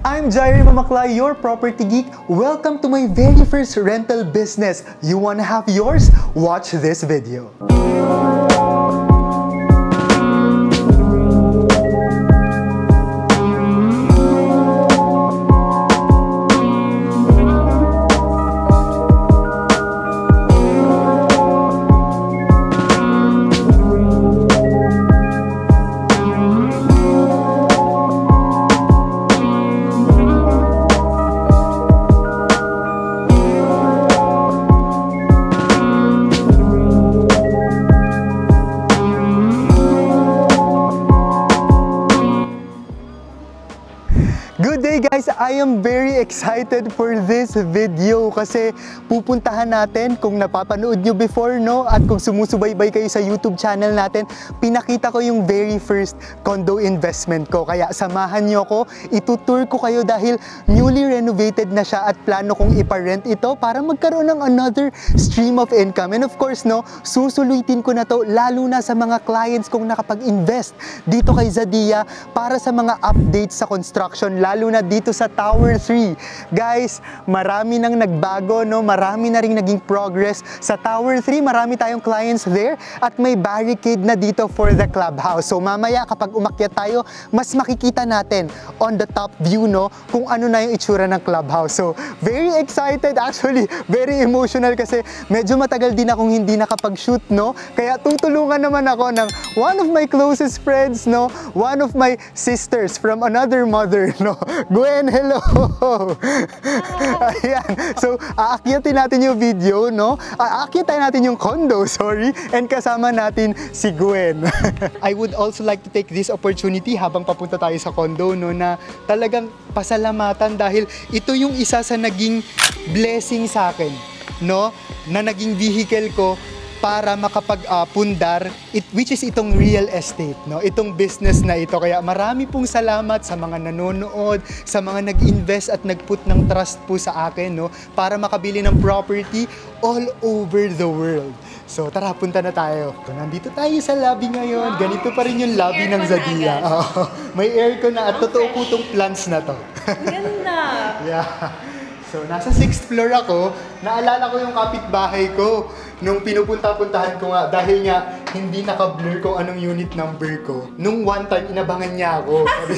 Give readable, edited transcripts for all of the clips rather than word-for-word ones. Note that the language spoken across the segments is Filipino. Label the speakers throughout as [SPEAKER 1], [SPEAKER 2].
[SPEAKER 1] I'm Jair Mamaklay, your property geek. Welcome to my very first rental business. You wanna have yours? Watch this video. Good day guys! I am very excited for this video kasi pupuntahan natin, kung napapanood nyo before, no? At kung sumusubaybay kayo sa YouTube channel natin, pinakita ko yung very first condo investment ko. Kaya samahan nyo ko, itutour ko kayo dahil newly renovated na siya at plano kong iparent ito para magkaroon ng another stream of income. And of course, no, susulitin ko na to lalo na sa mga clients kong nakapag-invest dito kay Zadia para sa mga updates sa construction, lalo na dito sa Tower 3. Guys, marami nang nagbago, no? Marami na rin naging progress. Sa Tower 3, marami tayong clients there at may barricade na dito for the clubhouse. So mamaya kapag umakyat tayo, mas makikita natin on the top view, no, kung ano na yung itsura ng clubhouse. So very excited, actually, very emotional kasi medyo matagal din akong hindi nakapag-shoot, no? Kaya tutulungan naman ako ng one of my closest friends, no? One of my sisters from another mother, no? Gwen, hello! Ayan. So, aakyatin natin yung video, no? Aakyatin natin yung condo, sorry. And kasama natin si Gwen. I would also like to take this opportunity habang papunta tayo sa condo, no? Na talagang pasalamatan dahil ito yung isa sa naging blessing sa akin, no? Na naging vehicle ko para makapag-pundar, which is itong real estate, no? Itong business na ito. Kaya marami pong salamat sa mga nanonood, sa mga nag-invest at nag-put ng trust po sa akin, no? Para makabili ng property all over the world. So tara, punta na tayo. So, nandito tayo sa lobby ngayon. Ganito pa rin yung lobby ng Zadia. May aircon na at totoo po itong plants na to.
[SPEAKER 2] Ganda!
[SPEAKER 1] Yeah. So, nasa 6th floor ako. Naalala ko yung kapitbahay ko nung pinupunta-puntahan ko nga dahil nga hindi naka-blur kung anong unit number ko. Nung one time, inabangan niya ako. Sabi,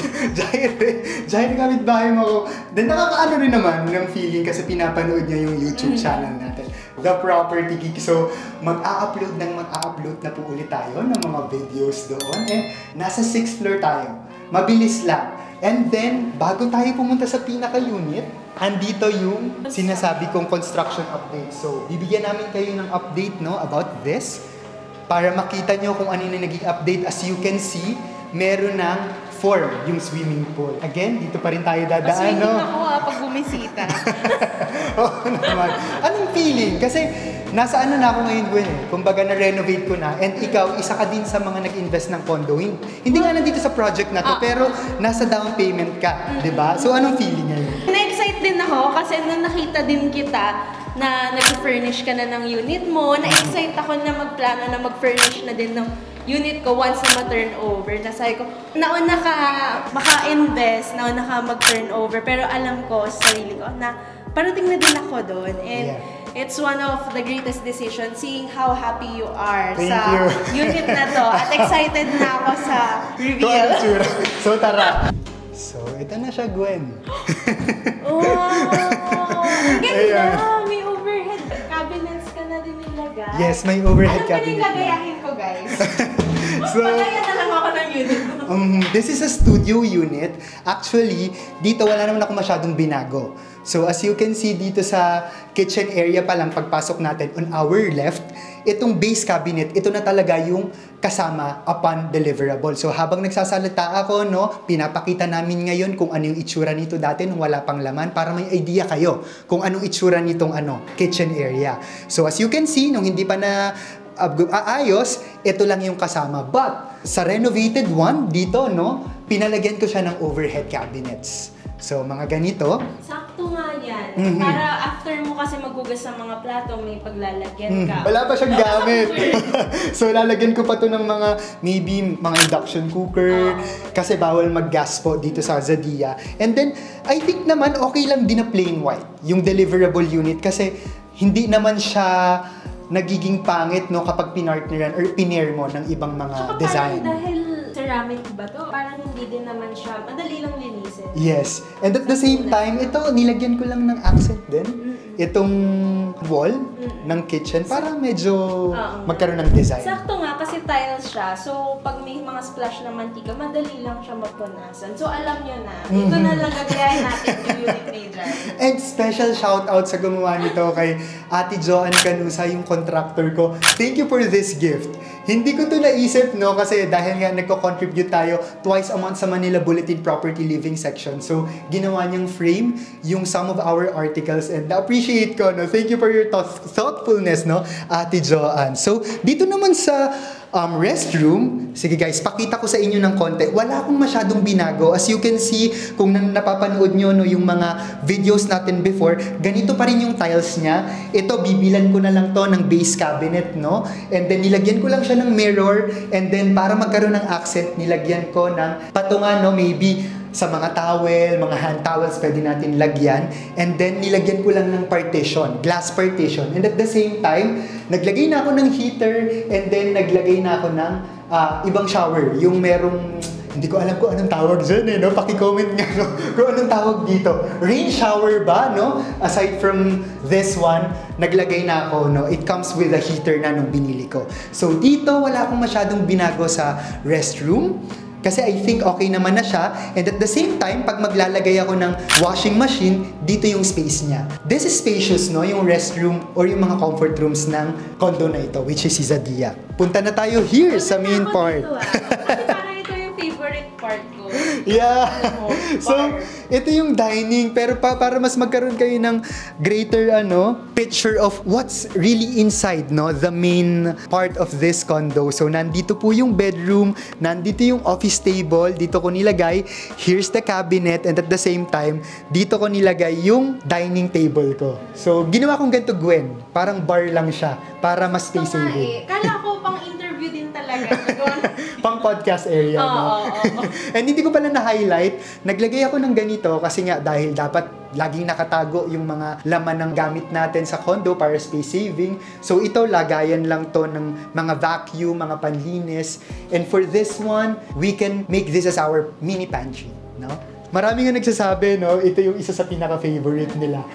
[SPEAKER 1] Jair, kapitbahay mo ako. Then nakakaano rin naman ng feeling kasi pinapanood niya yung YouTube channel natin. The Property Geek. So, mag-a-upload na po ulit tayo ng mga videos doon. And nasa 6th floor tayo. Mabilis lang. And then, bago tayo pumunta sa pinaka-unit, andito yung sinasabi kong construction update. So, bibigyan namin kayo ng update, no, about this para makita nyo kung ano yung naging update. As you can see, meron ng form yung swimming pool. Again, dito pa rin tayo dadaan, no?
[SPEAKER 2] Ako pag bumisita.
[SPEAKER 1] Oo naman. Anong feeling? Kasi nasa ano na ako ngayon, Gwen, eh. Kumbaga na-renovate ko na. And ikaw, isa ka din sa mga nag-invest ng condo. Hindi nga nandito sa project na to, pero nasa down payment ka, di ba? So, anong feeling ngayon?
[SPEAKER 2] Na-excite din ako kasi nung nakita din kita na nag-furnish ka na ng unit mo, na-excite ako na magplano na mag-furnish na din ng unit ko once na ma-turnover. Nasabi ko, nauna ka maka-invest, nauna ka mag-turnover, pero alam ko sa sarili ko na parating na din ako doon. And it's one of the greatest decisions, seeing how happy you are sa unit na to. At excited na ako sa reveal.
[SPEAKER 1] So tara. So, ito na siya, Gwen.
[SPEAKER 2] Wow! Ganda! May overhead cabinets ka na din nilagay.
[SPEAKER 1] Yes, may overhead cabinet.
[SPEAKER 2] Ano pa gagayahin ko, guys?
[SPEAKER 1] So,
[SPEAKER 2] pagaya na lang ako ng unit.
[SPEAKER 1] This is a studio unit. Actually, dito wala naman ako masyadong binago. So, as you can see dito sa kitchen area pa lang, pagpasok natin, on our left, itong base cabinet, ito na talaga yung kasama upon deliverable. So, habang nagsasalita ako, no, pinapakita namin ngayon kung ano yung itsura nito dati nung wala pang laman para may idea kayo kung anong itsura nitong kitchen area. So, as you can see, nung hindi pa na aayos, ito lang yung kasama. But, sa renovated one, dito, no, pinalagyan ko siya ng overhead cabinets. So, mga ganito.
[SPEAKER 2] sakto nga yan. Para after mo kasi maghugas ng mga plato, may paglalagyan ka.
[SPEAKER 1] Wala pa siyang gamit. So, lalagyan ko pa to ng mga, maybe, mga induction cooker. Kasi bawal mag-gas po dito sa Zadia. And then, I think naman, okay lang din na plain white. Yung deliverable unit. Kasi, hindi naman siya nagiging pangit, no, kapag pinartneran or pinair mo ng ibang mga
[SPEAKER 2] Tsaka
[SPEAKER 1] design.
[SPEAKER 2] parang dahil ceramic ba to? Parang hindi din naman siya, madali lang linisin.
[SPEAKER 1] Yes. And at the same time, ito, nilagyan ko lang ng accent din. Itong wall ng kitchen para medyo magkaroon ng design.
[SPEAKER 2] Sakto nga kasi tiles siya. So, pag may mga splash na mantika, madali lang siya mapunasan. So, alam nyo na. Ito na lang gagayahin natin yung unit ni Jan.
[SPEAKER 1] And special shout out sa gumawa nito kay Ate Joanne Canusa, yung contractor ko. Thank you for this gift. Hindi ko to naisip, no, kasi dahil nga nagko-contribute tayo twice a month sa Manila Bulletin Property Living section. So, ginawa niyang frame yung some of our articles and na-appreciate ko, no. Thank you for your thoughtfulness, no, Ate Joanne. So, dito naman sa restroom, sige guys, pakita ko sa inyo ng konti. Wala akong masyadong binago. As you can see, kung napapanood nyo, no, yung mga videos natin before, ganito pa rin yung tiles niya. Ito, bibilan ko na lang to ng base cabinet, no? And then, nilagyan ko lang siya ng mirror. And then, para magkaroon ng accent, nilagyan ko ng patungan, no? Maybe sa mga towel, mga hand towels, pwede natin lagyan. And then, nilagyan ko lang ng partition, glass partition. And at the same time, naglagay na ako ng heater, and then naglagay na ako ng ibang shower. Yung merong, hindi ko alam kung anong tawag dyan, eh, no? Paki-comment nga, no? Kung anong tawag dito. Rain shower ba, no? Aside from this one, naglagay na ako, no? It comes with a heater na nung binili ko. So, dito, wala akong masyadong binago sa restroom. Kasi I think okay naman na siya. And at the same time, pag maglalagay ako ng washing machine, dito yung space niya. This is spacious, no? Yung restroom or yung mga comfort rooms ng condo na ito, which is Zadia. Punta na tayo here sa main part.
[SPEAKER 2] Kasi parang ito yung favorite part ko.
[SPEAKER 1] Yeah. So, ito yung dining, pero para mas magkaroon kayo ng greater picture of what's really inside, no, the main part of this condo. So, nandito po yung bedroom, nandito yung office table, dito ko nilagay, here's the cabinet, and at the same time, dito ko nilagay yung dining table ko. So, ginawa kong ganito, Gwen. Parang bar lang siya, para mas space saving.
[SPEAKER 2] Kala ko pang interview din talaga.
[SPEAKER 1] Pang podcast area, no? And hindi ko pala na-highlight, naglagay ako ng ganito kasi nga dahil dapat laging nakatago yung mga laman ng gamit natin sa condo para space saving. So ito, lagayan lang to ng mga vacuum, mga panlinis. And for this one, we can make this as our mini pantry, no? Marami nga nagsasabi, no, ito yung isa sa pinaka-favorite nila.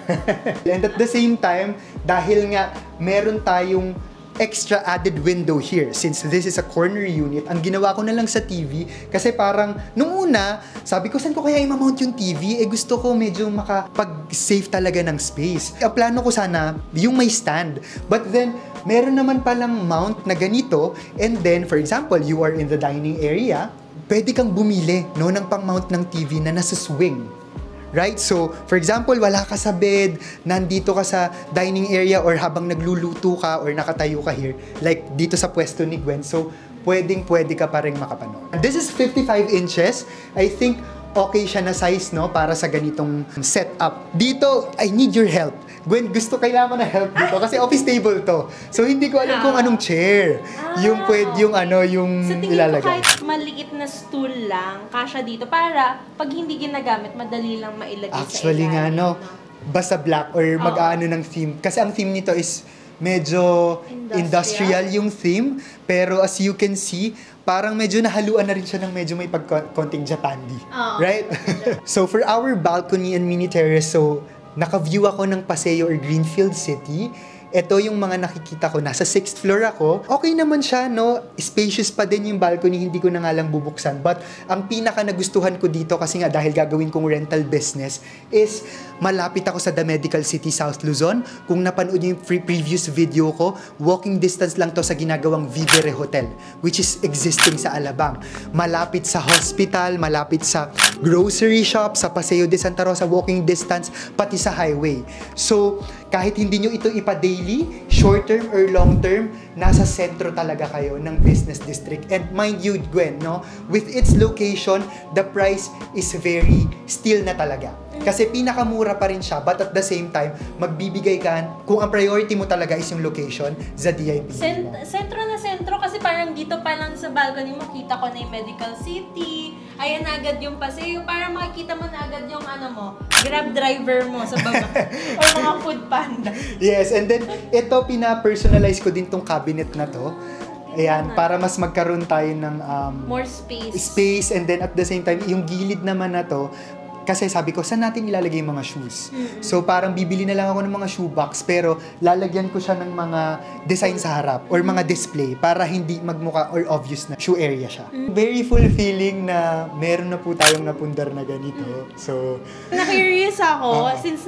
[SPEAKER 1] And at the same time, dahil nga meron tayong extra added window here. Since this is a corner unit, ang ginawa ko na lang sa TV, kasi parang, nung una, sabi ko, saan ko kaya i-mount yung TV? Eh, gusto ko medyo makapag-save talaga ng space. Ang plano ko sana, yung may stand. But then, meron naman palang mount na ganito, and then, for example, you are in the dining area, pwede kang bumili, no, ng pang-mount ng TV na nasa swing. Right? So, for example, wala ka sa bed, nandito ka sa dining area or habang nagluluto ka or nakatayo ka here, like dito sa pwesto ni Gwen. So, pwede ka pa rin makapanood. This is 55 inches. I think okay siya na size, no, para sa ganitong setup. Dito, I need your help. Gwen, kailangan ko na help dito kasi office table to. So, hindi ko alam kung anong chair yung
[SPEAKER 2] Sa tingin
[SPEAKER 1] ilalagay.
[SPEAKER 2] ko kahit maliit na stool lang, kasya dito para pag hindi ginagamit, madali lang mailagay
[SPEAKER 1] Actually
[SPEAKER 2] sa ilalim.
[SPEAKER 1] nga, no, basta black or mag-aano ng theme. Kasi ang theme nito is medyo industrial yung theme. Pero as you can see, parang medyo nahaluan na rin siya ng medyo may konting Japandi. Right? So for our balcony and mini terrace, so naka-view ako ng Paseo or Greenfield City. Ito yung mga nakikita ko. Nasa 6th floor ako. Okay naman siya, no? Spacious pa din yung balcony. Hindi ko na nga lang bubuksan. But, ang pinaka nagustuhan ko dito, kasi nga dahil gagawin kong rental business, is malapit ako sa The Medical City, South Luzon. Kung napanood niyo yung previous video ko, walking distance lang to sa ginagawang Vivere Hotel, which is existing sa Alabang. Malapit sa hospital, malapit sa grocery shop, sa Paseo de Santa Rosa, walking distance, pati sa highway. So, kahit hindi nyo ito ipa-daily, short-term or long-term, nasa sentro talaga kayo ng business district. And mind you, Gwen, no? With its location, the price is very still na talaga. Kasi pinakamura pa rin siya, but at the same time, magbibigay ka, kung ang priority mo talaga is yung location, sa DIP.
[SPEAKER 2] Sentro na sentro, kasi parang dito pa lang sa balcony mo, kita ko na yung Medical City, ayan agad yung paseo, parang makikita mo na agad yung ano mo, Grab driver mo sa baba, or mga food panda.
[SPEAKER 1] Yes, and then, ito, pina-personalize ko din tong cabinet na to. Ayan, para mas magkaroon tayo ng
[SPEAKER 2] more space.
[SPEAKER 1] Space, and then at the same time, yung gilid naman na to, kasi sabi ko, saan natin ilalagay yung mga shoes? So parang bibili na lang ako ng mga shoebox, pero lalagyan ko siya ng mga design sa harap or mga display para hindi magmukha or obvious na shoe area siya. Very fulfilling na meron na po tayong napundar na ganito. So,
[SPEAKER 2] Na-curious ako, since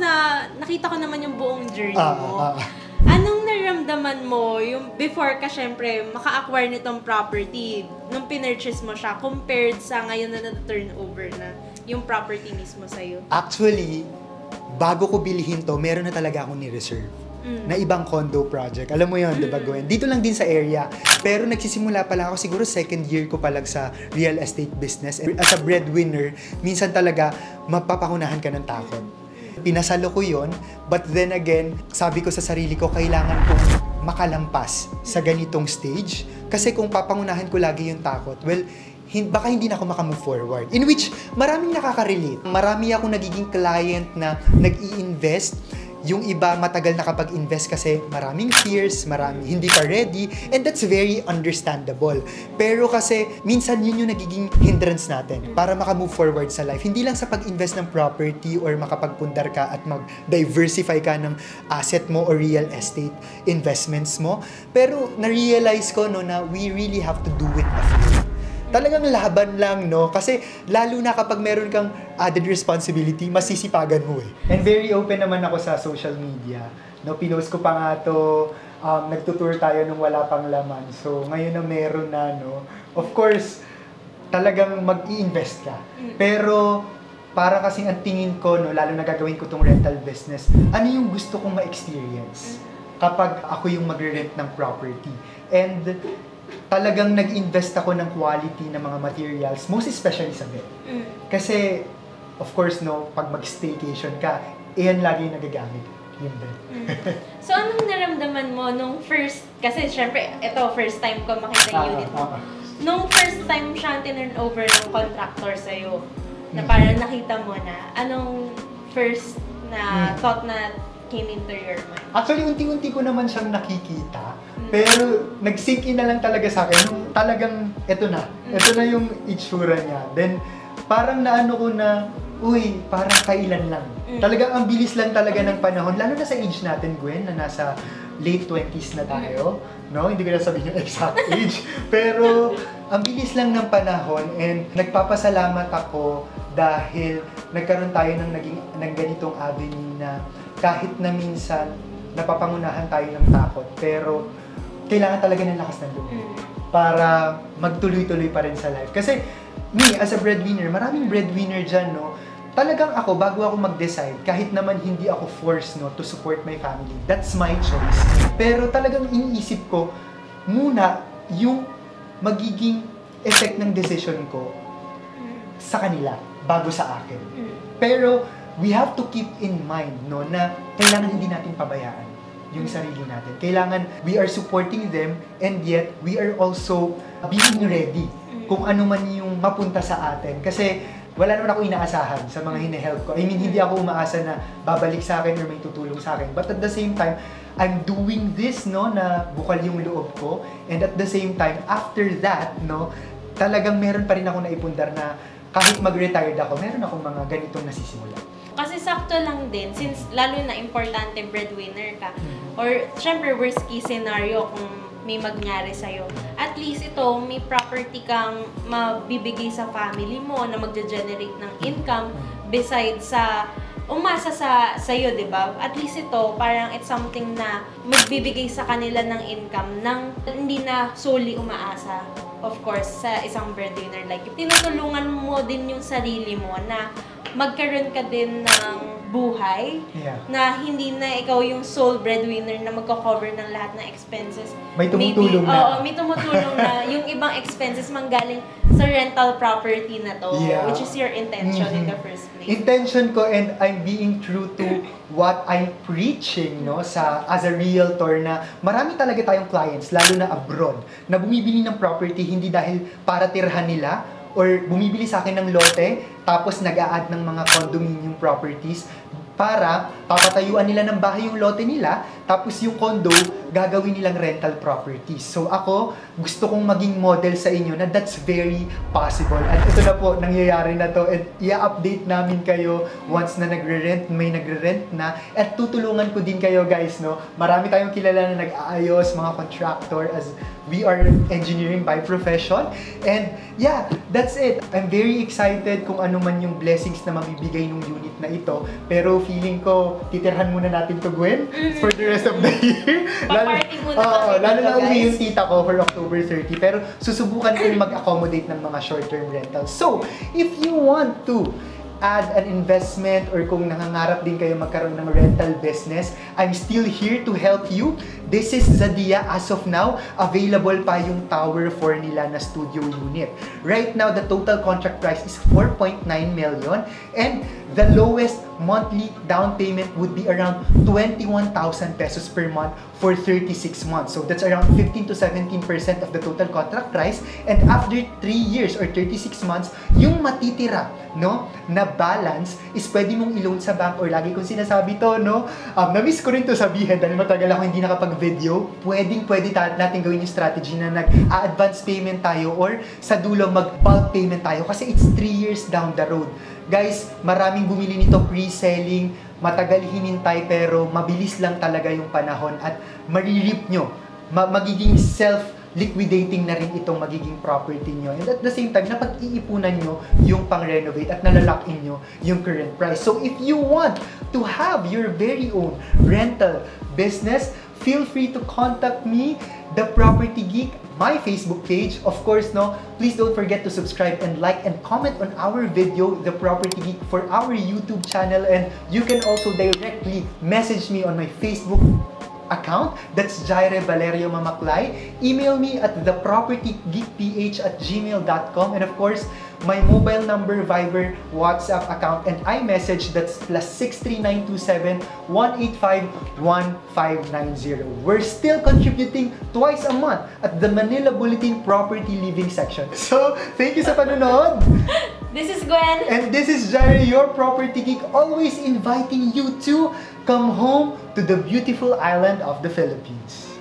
[SPEAKER 2] nakita ko naman yung buong journey mo. Anong naramdaman mo yung before ka syempre maka-acquire nitong property nung pinurchase mo siya compared sa ngayon na na-turnover na yung property mismo sa'yo?
[SPEAKER 1] Actually, bago ko bilihin to, meron na talaga akong ni-reserve na ibang condo project. Alam mo yun, di ba, Gwen? Dito lang din sa area. Pero nagsisimula pa lang ako, siguro second year ko pa lang sa real estate business. And as a breadwinner, minsan talaga mapapakunahan ka ng takot. Pinasalo ko yon, but then again, sabi ko sa sarili ko, kailangan kong makalampas sa ganitong stage. Kasi kung papangunahan ko lagi yung takot, well, baka hindi na ako makamove forward. In which, maraming nakaka-relate. Marami akong nagiging client na nag-i-invest. Yung iba matagal nakapag-invest kasi maraming fears, hindi pa ready, and that's very understandable. Pero kasi minsan yun yung nagiging hindrance natin para makamove forward sa life. Hindi lang sa pag-invest ng property or makapagpundar ka at mag-diversify ka ng asset mo or real estate investments mo. Pero na-realize ko na we really have to do it after. Talagang laban lang, no? Kasi lalo na kapag meron kang added responsibility, masisipagan mo eh. And very open naman ako sa social media. No, pinost ko pa nga to, nagtutour tayo nung wala pang laman. So, ngayon na meron na, no? Of course, talagang mag-i-invest ka. Pero, para kasing ang tingin ko, no, lalo na gagawin ko tong rental business, ano yung gusto kong ma-experience kapag ako yung magre-rent ng property? And talagang nag-invest ako ng quality ng mga materials, most especially sa bed. Kasi, of course, no, pag mag-staycation ka, iyan lagi yung nagagamit, yung bed.
[SPEAKER 2] So, anong naramdaman mo nung first, kasi syempre, ito, first time ko makita yung unit mo. Nung first time siyang tinurn over ng contractor sa'yo, na parang nakita mo na, anong first na thought na came into your mind?
[SPEAKER 1] Actually, unti-unti ko naman siyang nakikita. Pero, nag-sink in na lang talaga sa akin. Talagang, eto na. Eto na yung itsura niya. Then, parang naano ko na, uy, parang kailan lang. Talagang ang bilis lang talaga ng panahon. Lalo na sa age natin, Gwen, na nasa late 20s na tayo. No? Hindi ko na sabihin yung exact age. Pero, ang bilis lang ng panahon. And, nagpapasalamat ako dahil nagkaroon tayo ng ganitong avenue na kahit na minsan napapangunahan tayo ng takot, pero kailangan talaga ng lakas ng loob para magtuloy-tuloy pa rin sa life. Kasi me, as a breadwinner, maraming breadwinner dyan, no? Talagang ako, bago ako mag-decide, kahit naman hindi ako forced, no, to support my family, that's my choice. Pero talagang iniisip ko muna yung magiging effect ng decision ko sa kanila, bago sa akin. Pero we have to keep in mind, no, na kailangan hindi natin pabayaan yung sarili natin. Kailangan we are supporting them, and yet we are also being ready kung ano man yung mapunta sa atin. Kasi wala naman ako inaasahan sa mga hine-help ko. I mean, hindi ako umaasa na babalik sa akin or may tutulong sa akin. But at the same time, I'm doing this, no, na bukal yung loob ko. And at the same time, after that, no, talagang meron pa rin ako naipundar na kahit mag-retired ako, meron akong mga ganitong nasisimula.
[SPEAKER 2] Kasi sakto lang din, since lalo na importante breadwinner ka, or syempre worst case scenario kung may mangyari sa'yo, at least ito, may property kang mabibigay sa family mo na magge-generate ng income besides sa umasa sa'yo, di ba? At least ito, parang it's something na magbibigay sa kanila ng income nang hindi na solely umaasa, of course, sa isang breadwinner. Like, tinutulungan mo din yung sarili mo na magkaroon ka din ng buhay, na hindi na ikaw yung sole breadwinner na magko-cover ng lahat ng expenses.
[SPEAKER 1] May tumutulong na.
[SPEAKER 2] May tumutulong na. Yung ibang expenses manggaling sa rental property na to, which is your intention in the first place.
[SPEAKER 1] Intention ko, and I'm being true to what I'm preaching, no, as a realtor, na marami talaga tayong clients, lalo na abroad, na bumibili ng property hindi dahil para tirhan nila, or bumibili sa akin ng lote, tapos nag-a-add ng mga condominium properties para papatayuan nila ng bahay yung lote nila, tapos yung condo, gagawin nilang rental properties. So ako, gusto kong maging model sa inyo na that's very possible. At ito na po, nangyayari na to, at i-update namin kayo once na may nagre-rent na, at tutulungan ko din kayo guys, no? Marami tayong kilala na nag-aayos, mga contractor, as we are engineering by profession. And yeah, that's it. I'm very excited kung ano man yung blessings na mamibigay ng unit na ito. Pero feeling ko, titirhan muna natin to, Gwen, for the rest of the year.
[SPEAKER 2] Paparty muna
[SPEAKER 1] lalo na uli yung tita ko for October 30. Pero susubukan ko mag-accommodate ng mga short-term rentals. So, if you want to add an investment, or kung nangangarap din kayo magkaroon ng rental business, I'm still here to help you. This is Zadia. As of now, available pa yung Tower 4 nila na studio unit. Right now, the total contract price is 4.9 million, and the lowest monthly down payment would be around 21,000 pesos per month for 36 months. So that's around 15 to 17% of the total contract price. And after 3 years or 36 months, yung matitira, no, na balance is pwede mong i-loan sa bank, or lagi kong sinasabi to, no, na-miss ko rin to sabihin dahil matagal ako hindi nakapag-video. Pwede natin gawin yung strategy na nag-advance payment tayo, or sa dulo mag-bulk payment tayo, kasi it's 3 years down the road. Guys, maraming bumili nito pre-selling, matagal hinintay, pero mabilis lang talaga yung panahon, at maririp nyo. Magiging self-liquidating na rin itong magiging property nyo. And at the same time, napag-iipunan nyo yung pang-renovate at nalalock in nyo yung current price. So if you want to have your very own rental business, feel free to contact me, The Property Geek, my Facebook page. Of course, no, please don't forget to subscribe and like and comment on our video, The Property Geek, for our YouTube channel. And you can also directly message me on my Facebook account. That's Jaire Valerio Mamaklay. Email me at thepropertygeekph@gmail.com. And of course, my mobile number, Viber, WhatsApp account, and iMessage, that's +63927-185-1590. We're still contributing twice a month at the Manila Bulletin Property Living section. So, thank you sa panonood!
[SPEAKER 2] This is Gwen.
[SPEAKER 1] And this is Jaire, your property geek, always inviting you to come home to the beautiful island of the Philippines.